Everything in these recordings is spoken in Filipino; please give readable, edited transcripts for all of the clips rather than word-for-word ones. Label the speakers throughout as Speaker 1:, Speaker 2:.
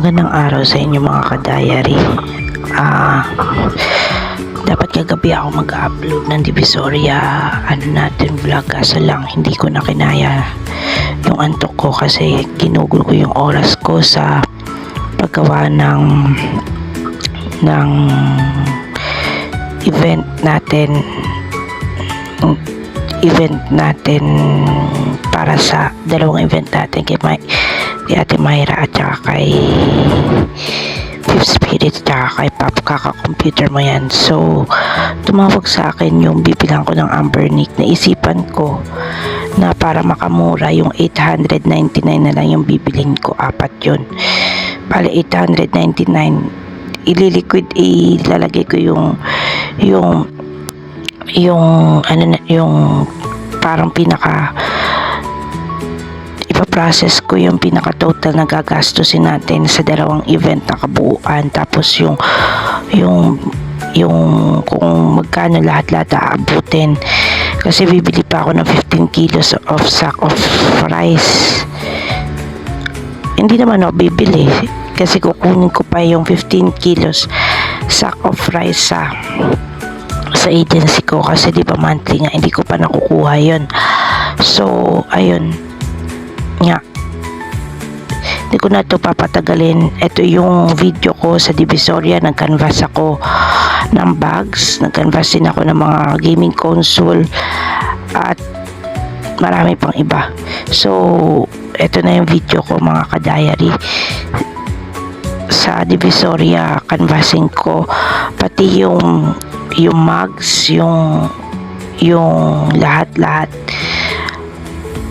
Speaker 1: Magandang araw sa inyo mga ka-diary. Dapat kagabi ako mag-upload ng Divisoria vlog, kaso lang hindi ko na kinaya yung antok ko kasi ginugol ko yung oras ko sa paggawa ng event natin para sa dalawang event natin kay Ate Mayra at saka kay Fifth Spirit at saka kay Pop. Kaka-computer mo yan. So tumawag sa akin yung bibilang ko ng Ambernick. Naisipan ko na para makamura yung 899 na lang yung bibilin ko, apat yun. Bale 899 ilalagay ko yung parang ipaprocess ko yung pinaka total na gagastusin natin sa dalawang event na kabuuan, tapos yung kung magkano lahat aabutin, kasi bibili pa ako ng 15 kilos of sack of rice. Hindi naman ako bibili kasi kukunin ko pa yung 15 kilos sack of rice sa agency ko, kasi di ba monthly nga, hindi ko pa nakukuha yun. So ayun nga, hindi ko na ito papatagalin. Ito yung video ko sa Divisoria. Nag-canvas ako ng bags, nag-canvas din ako ng mga gaming console at marami pang iba. So ito na yung video ko mga ka-diary sa Divisoria. Canvassing ko pati yung mugs, yung lahat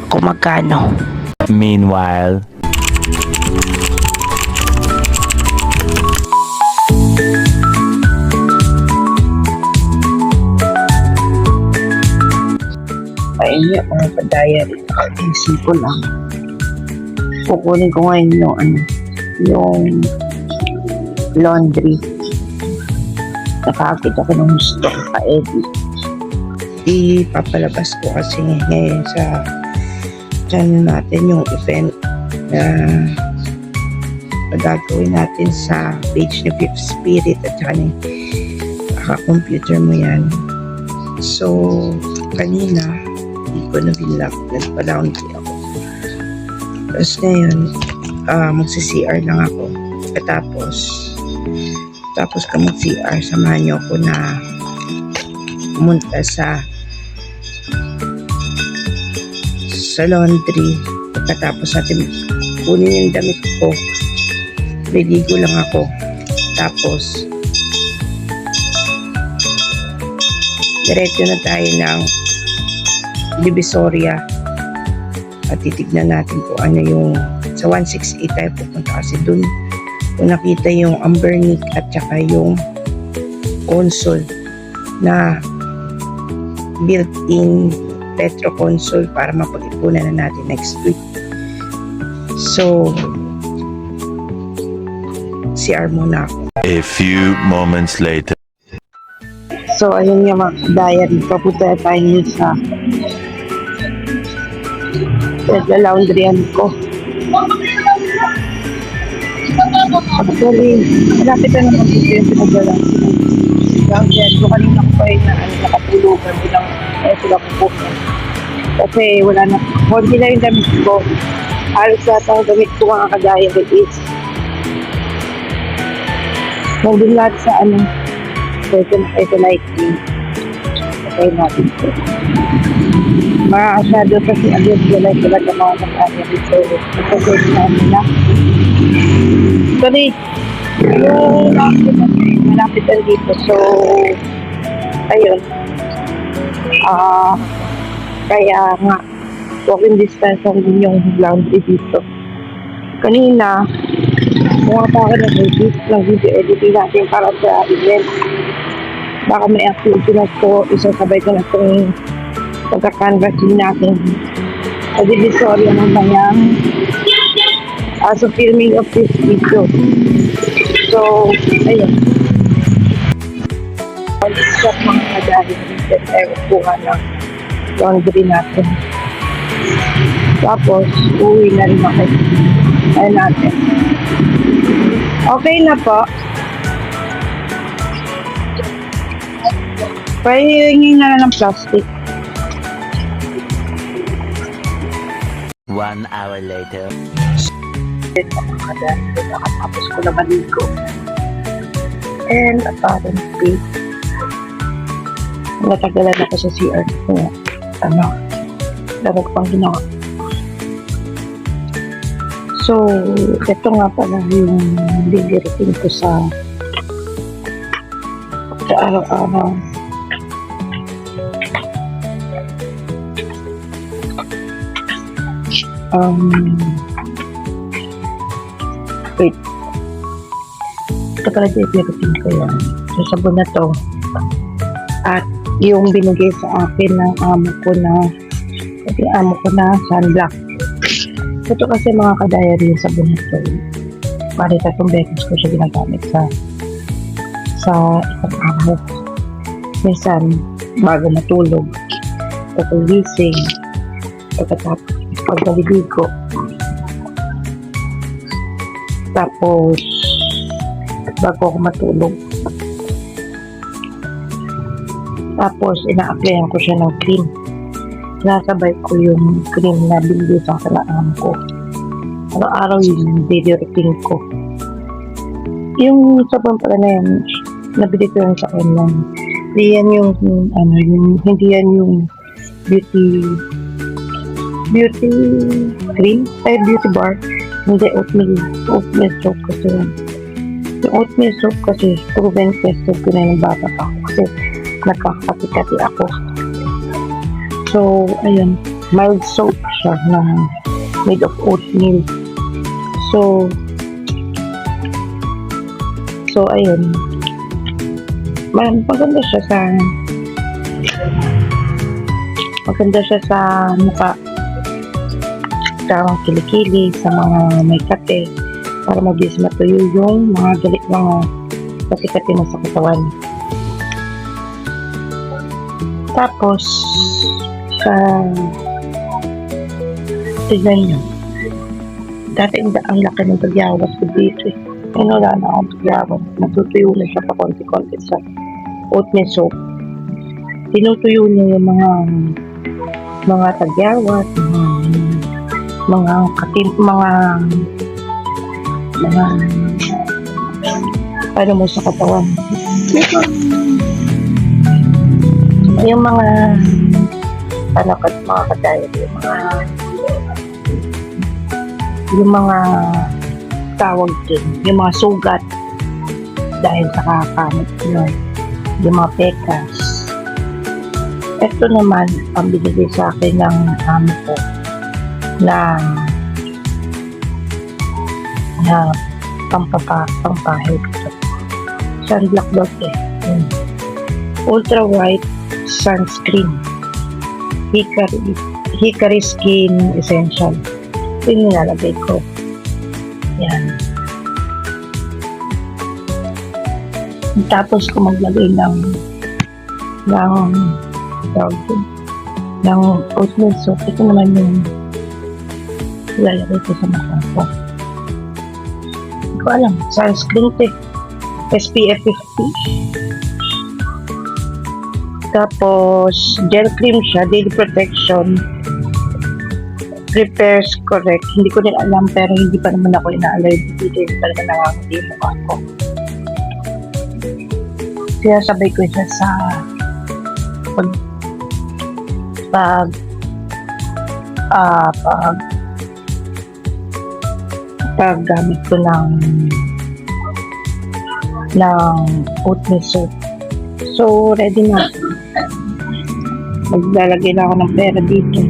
Speaker 1: kung magkano.
Speaker 2: Meanwhile,
Speaker 1: Painyo mga ka-diary, isip ko lang. Kukunin ko ngayon yung laundry. Nakakita ko ng gusto pa-edit. Ipapalabas ko kasi ngayon sa channel natin yung event na gagawin natin sa page ni Fifth Spirit at saka computer mo yan. So kanina hindi ko na-vlog, nagpa-laundry ako. Tapos ngayon magsi-CR lang ako. Tapos ka mag-CR, samahan niyo ako na pumunta sa laundry. Pagkatapos natin kunin yung damit ko, liligo lang ako. Tapos diretso na tayo ng Divisoria at titignan natin kung ano yung sa 168 tayo pupunta, kasi dun kung nakita yung Ambernick at saka yung console na built-in retro console para mapag-ipunan na natin next week. So CR muna ako.
Speaker 2: a few moments later.
Speaker 1: So ayun nga mga diary, papunta tayo yun sa laundryan ko. Actually, malapit na naman dito yung pinagdala. Laundryan ko kanina ko pa na nakatulugan bilang sila po. Okay, wala na. Hindi na yung damit ko. Halos lahat ang damit ko mga ka-diary is nandun lahat sa ito lighting. Okay natin ito. Masyado kasi agad wala talaga mga ka-diary. So, ito namin na. Sorry, yung malapit na dito. So, ayun. Kaya nga, walking distance lang din yung laundry dito. Kanina, mga pa ako nag-edit ng video editing natin para sa event. Baka may activity na ito, isasabay ko na itong pagka-canvassing natin sa Divisoria ng bayang as of filming of this video. So, ayun. Pag-stop mga kadari dito tayo kuha ng laundry natin. Tapos, uwi na rin ako. Ayun natin. Okay na po. Pahingin na lang ng plastic.
Speaker 2: 1 hour later.
Speaker 1: Nakatapos ko na maligo. And apparently, natagalan ako sa CR. Kaya, dami ko pang ginawa. So, ito nga pala yung daily routine ko sa araw-araw. Wait. Ito pala daily routine ko yan. So, sabon na to. At yung binigay sa akin ng amo ko na sunblock. Ito kasi mga ka-diary yung sabon na to. Bali, 3 beses ko siya ginagamit sa isang araw. Minsan, bago matulog, pagkagising, pagkatapos pagkaliligo. Tapos, bago ako matulog. Tapos, ina-applyan ko siya ng cream. Nasabay ko yung cream na binili sa kalaan ko. Araw-araw yung daily routine ko. Yung sabon pala na yan, nabili ko yung sa online. Hindi yan yung, hindi yan yung beauty cream, beauty bar. Hindi, oatmeal soap kasi yan. Yung oatmeal soap kasi, proven tested ko na yung bata pa ako kasi nagkakati-kati ako. So, ayun, mild soap siya na made of oatmeal. So, ayun. Maganda siya sa mukha. Tamang kilikili sa mga may kate para mabilis matuyo yung mga kati-kati na sa katawan. Tapos, tignan nyo. Dati ang laki ng pagyawas ko dito eh. Ngayon wala na akong pagyawas. Natutuyo na siya pa konti-konti sa oatmeal soap. Tinutuyo niya yung mga tagyawas, ano mo sa katawan. Yung mga ka-diary, yung mga tawag din, yung mga sugat dahil sa kakamit yun, yung mga pekas. Ito naman ang binigay sa akin ng amo ko na pampahid. Sunblock daw eh. Ultra white sunscreen. Hickory Skin Essential. Ito yung nilalagay ko. Yan. Tapos kung maglagay ng oatmeal soap, ito naman yung ilalagay ko sa mukha ko. Hindi ko alam. Sunscreen to SPF 50. Tapos, gel cream siya, daily protection, repairs correct. Hindi ko din alam, pero hindi pa naman ako ina-allergy dito. Talaga nakakati yung mukha ko. Kaya sabay ko siya sa paggamit ko ng oatmeal soap. So, ready na. Maglalagay na ako ng pera dito.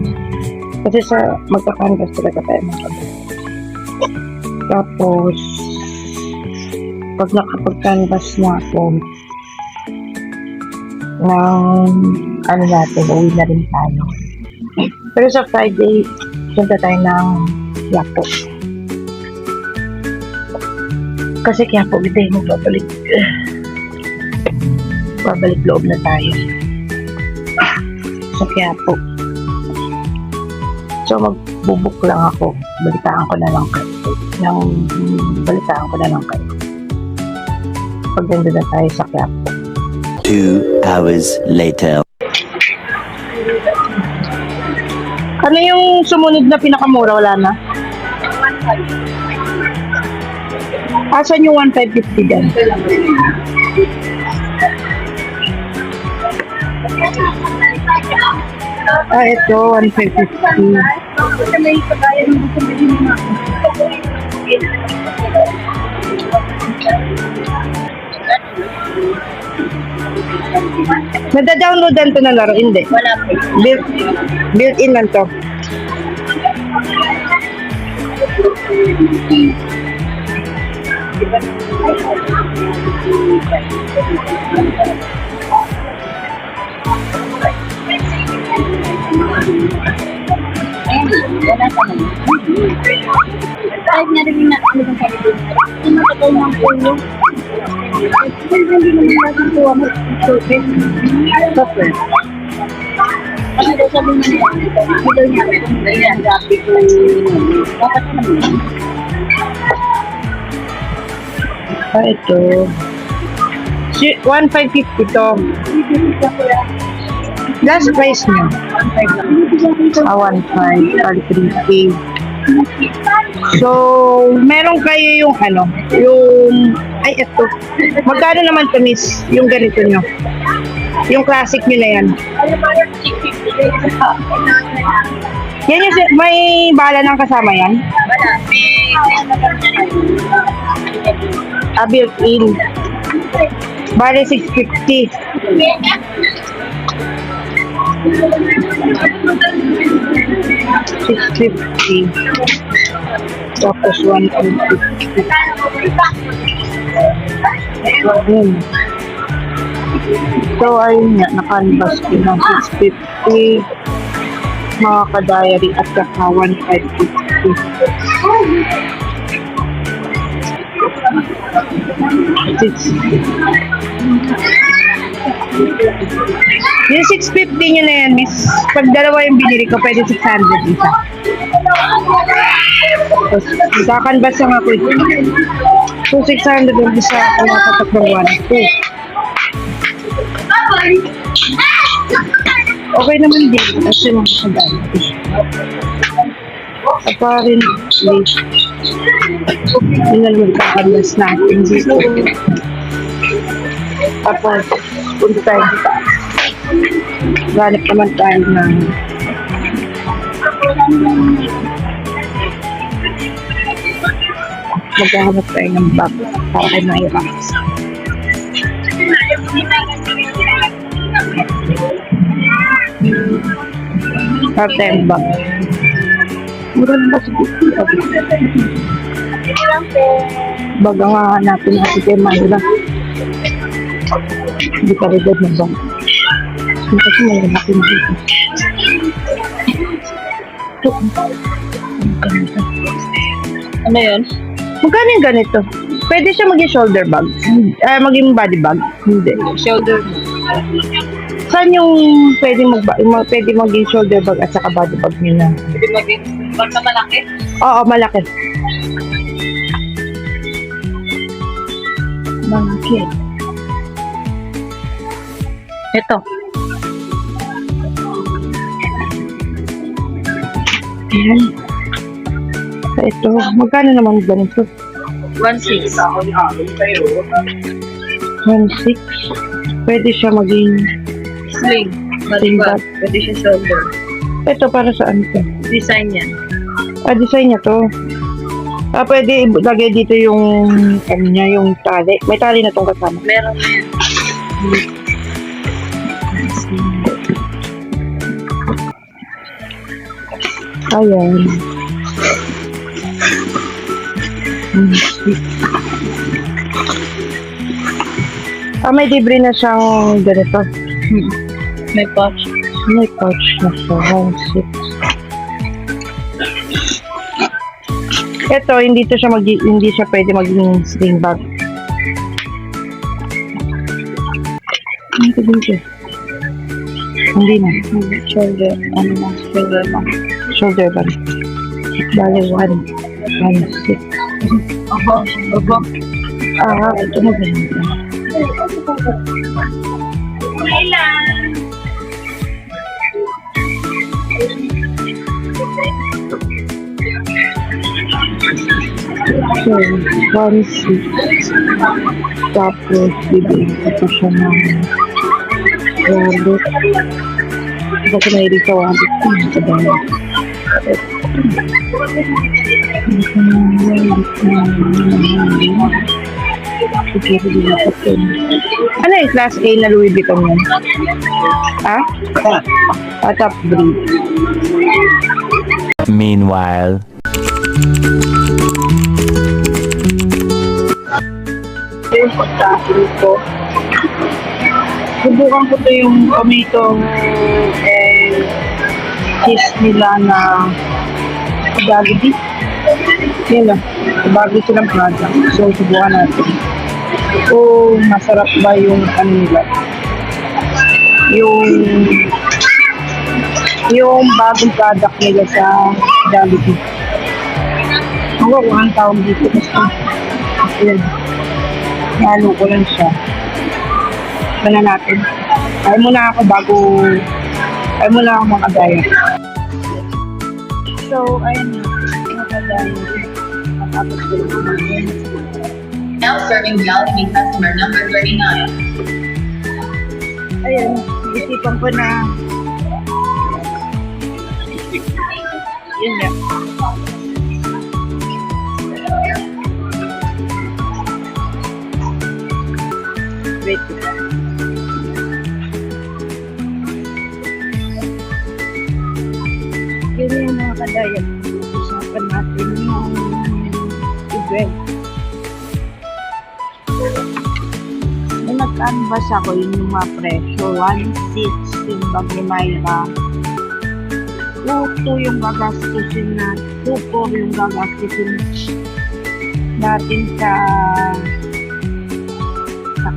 Speaker 1: Kasi sa magkakanvas talaga tayo ng kabit. Tapos, pag nakapag-canvas na ako, uwi na rin tayo. Pero sa Friday, punta tayo ng Quiapo. Kasi Quiapo, ito yung babalik loob na tayo sa Quiapo. So magbubuk lang ako, balitaan ko na lang kayo. Nang balitaan ko na lang kayo. Pag nandun na tayo sa Quiapo.
Speaker 2: 2 hours later.
Speaker 1: Ano yung sumunod na pinakamura? Wala na? Asan yung 1,550 dyan? Ito, 1,550. Nada-downloadan to na laro? Hindi.
Speaker 3: Wala po.
Speaker 1: Built-in lang to.
Speaker 3: Wala pa naman. Kahit na rin na ano ng kaibigan. Yung matagal ng pulo. Hindi naman natin kuha mo.
Speaker 1: Software.
Speaker 3: Kasi daw sabi mo niya, ito daw niya, ganyan, grabe ko. Dapat naman.
Speaker 1: Ito. 1,550 to. Last price niya. 1,500 or 3K. So, meron kayo yung ano, yung, ay, ito. Magkano naman to, miss? Yung ganito nyo. Yung classic nyo na yan. Yan yung, may bala ng kasama yan?
Speaker 3: Wala.
Speaker 1: Built-in. Bale, 650. $650. Tapos 150. Ayun. So, ayun nga, naka-unbox ko ng 650. Mga ka-diary at saka 1,550. Yung 650 nyo na yan, miss. Pag dalawa yung binili ko, pwede 600 isa. Tapos, magkakanvas lang ako ito. So, 600 yung isa ako nakatak ng 1,2. Okay naman din. Kasi makakadali. Apparently, yun na magkakanvas natin dito. Tapos, punta tayo dito. Ganap naman tayo ng maghahanap tayo ng bag para kay Myra. Part-time bag. Mura na ba sa buti? Bag ang hahanapin natin kay Myra. Hindi ka rin ng bag. Kasi mayroon natin dito. Ito. Ang ganda.
Speaker 3: Ano yun?
Speaker 1: Magkano yung ganito? Pwede siya maging shoulder bag? Maging body bag? Hindi.
Speaker 3: Shoulder mo.
Speaker 1: Saan yung pwede maging shoulder bag at saka body bag nyo na?
Speaker 3: Pwede maging bag na malaki.
Speaker 1: Oo, malaki. Malaki. Ito. Ayan. Ito. Magkano naman ganito?
Speaker 3: 1,600.
Speaker 1: 1,600. Pwede siya maging
Speaker 3: Sling.
Speaker 1: Sling
Speaker 3: Bag.
Speaker 1: bag.
Speaker 3: Pwede siya shoulder.
Speaker 1: ito para saan to?
Speaker 3: Design yan.
Speaker 1: Design niya to. Pwede lagay dito yung ano niya, yung tali. May tali na tong kasama.
Speaker 3: Meron na yan.
Speaker 1: Ayan. May libre na siyang ganito.
Speaker 3: May pouch.
Speaker 1: May pouch na siya. 1,600. Ito, hindi siya pwede maging sling bag. Ito dito. Hindi na.
Speaker 3: Shoulder. Ano na? Shoulder lang.
Speaker 1: Shoulder bag. Bale, 1,600.
Speaker 3: Opo.
Speaker 1: Ito mo ba? So, 1.6. Tapos, bibili ko pa siya ng wallet. Kasi mahilig sa wallet ko. Sa dami. Ano yung class A na Louis Vuitton yan? Ha? Top breed.
Speaker 2: Meanwhile,
Speaker 1: Yung pagkain ko. Subukan ko to yung tomato and cheese nila na Jollibee. Yun lang. Bago silang product. So, subukan natin. Kung masarap ba yung ano nila. Yung bagong product nila sa Jollibee. Ako kung ang tawag dito kasi yun. Nalo ko lang siya. Wala natin. Ay muna ako makagaya. So, ayun na. Makagaya. Matapos ko lang kumain.
Speaker 4: Now serving Jollibee customer number 39.
Speaker 1: Ayun, isipan ko na yun nga. Wait. Yun yung mga kadayat. Usapan natin yung event. May nag-canvas ako yun yung mga presyo. 1.6 yung bag ni Myra. 2.2 yung gagastusin na. 2.4 yung gagastusin natin sa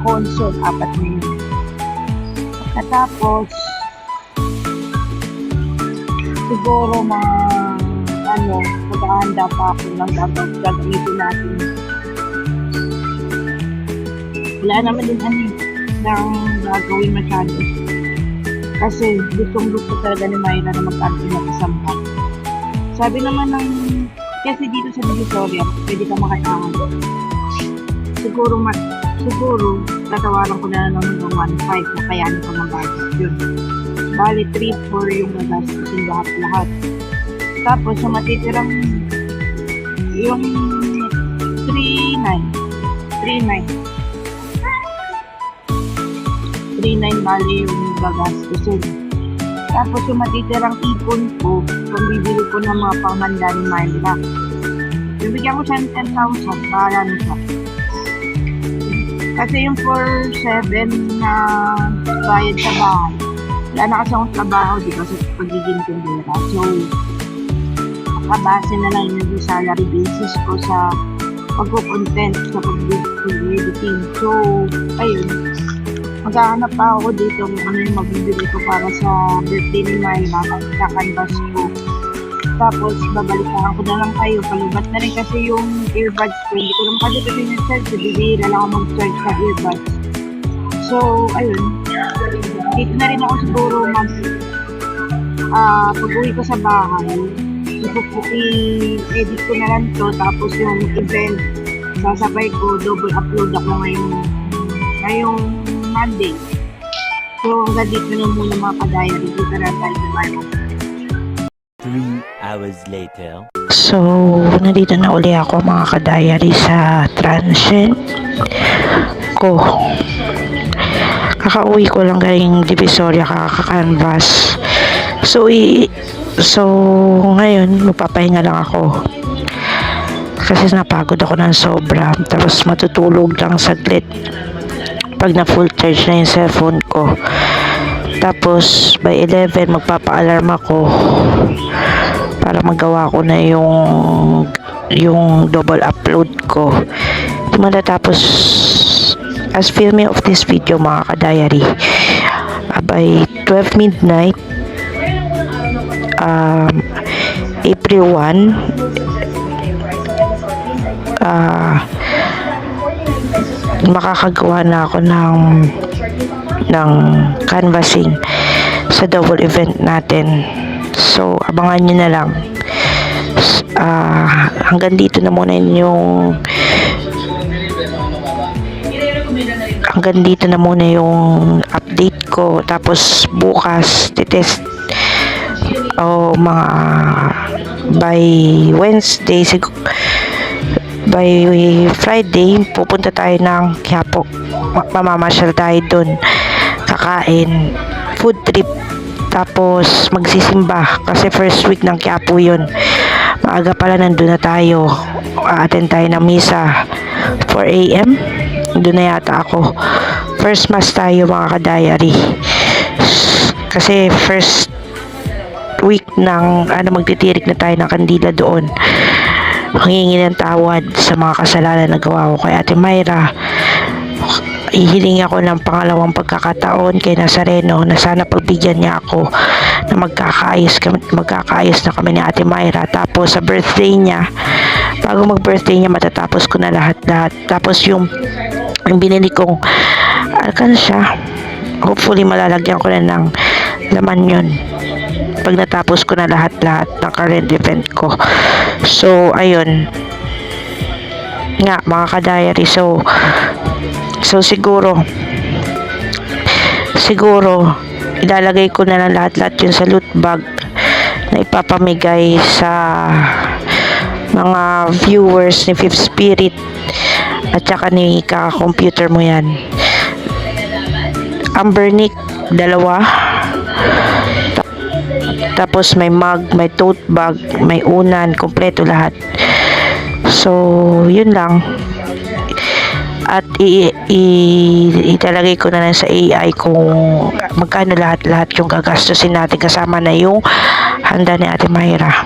Speaker 1: console. 4 na yun. Katapos siguro maghahanda pa ako ng gagamitin natin. Wala naman din ng gagawin masyado. Kasi gusto talaga ni Myra na mag-camping na kasama. Sabi naman kasi dito sa Divisoria, pwede ka makatahan. Siguro, tatawaran ko na naman ng 1.5 na kayanin ko ng budget yun. Bali, 3.4 yung gagastusin lahat. Tapos, sa matitirang yung 3.9 bali yung gagastusin. Tapos, yung matitirang ipon ko, kung bibili ko ng mga panghanda ni Myra, bibigyan ko siya ng 10,000, bahala na siya. Kasi yung 4.7 na bayad sa bahay, wala na kasi akong trabaho dito sa pagiging tindera. So, makabase na lang yung salary basis ko sa pagko-content, sa pag-editing. So, ayun. Maghahanap pa ako dito kung ano yung mabibili ko para sa birthday ni Myra at sa canvas ko. Tapos, babalikan ko na lang kayo. Palubat na rin kasi yung earbuds ko. Hindi ko naman kasi yung charge. Bibira lang ako mag-charge sa earbuds. So, ayun. Dito na rin ako siguro pag-uwi ko sa bahay. I-edit ko na lang to. Tapos yung event, sasabay ko, double upload ako ngayong Monday. So, hanggang dito na muna mga ka-diary. Dito na tayo sa Bible.
Speaker 2: 3 hours later.
Speaker 1: So, nandito na uli ako mga ka-diary sa transient ko. Kakauwi ko lang galing Divisoria, kaka-canvas. So, ngayon, magpapahinga lang ako. Kasi napagod ako ng sobra. Tapos matutulog lang saglit. Pag na full charge na yung cellphone ko. Tapos, by 11, magpapa-alarm ako para magawa ko na yung double upload ko. Tapos, as filming of this video mga ka-diary, by 12 midnight, April 1, makakagawa na ako ng canvassing sa double event natin. So, abangan nyo na lang. Hanggang dito na muna yung update ko. Tapos bukas titest o mga by Wednesday by Friday pupunta tayo ng Quiapo. Mamamasyal tayo dun, kakain, food trip, tapos magsisimba kasi first week ng Quiapo yun. Maaga pala nandun na tayo, attend tayo ng misa 4 AM. Doon na yata ako. First mass tayo mga ka-diary, kasi first week ng magtitirik na tayo ng kandila doon. Hingi ng tawad sa mga kasalanan na gawa ko kay Ate Myra. Hihiling ako ng pangalawang pagkakataon kay Nazareno na sana pagbigyan niya ako na magkakaayos na kami ni Ate Myra. Tapos sa birthday niya, bago mag-birthday niya, matatapos ko na lahat-lahat. Tapos yung binili kong alkansya, hopefully malalagyan ko na ng laman yun pag natapos ko na lahat-lahat ng current event ko. So ayun nga mga ka-diary, so siguro ilalagay ko na lang lahat-lahat yun sa loot bag na ipapamigay sa mga viewers ni Fifth Spirit at saka ni kaka-computer mo yan. Ambernick 2, tapos may mug, may tote bag, may unan, kompleto lahat. So yun lang. At italagay ko na lang sa AI kung magkano lahat-lahat yung gagastusin natin, kasama na yung handa ni Ate Myra.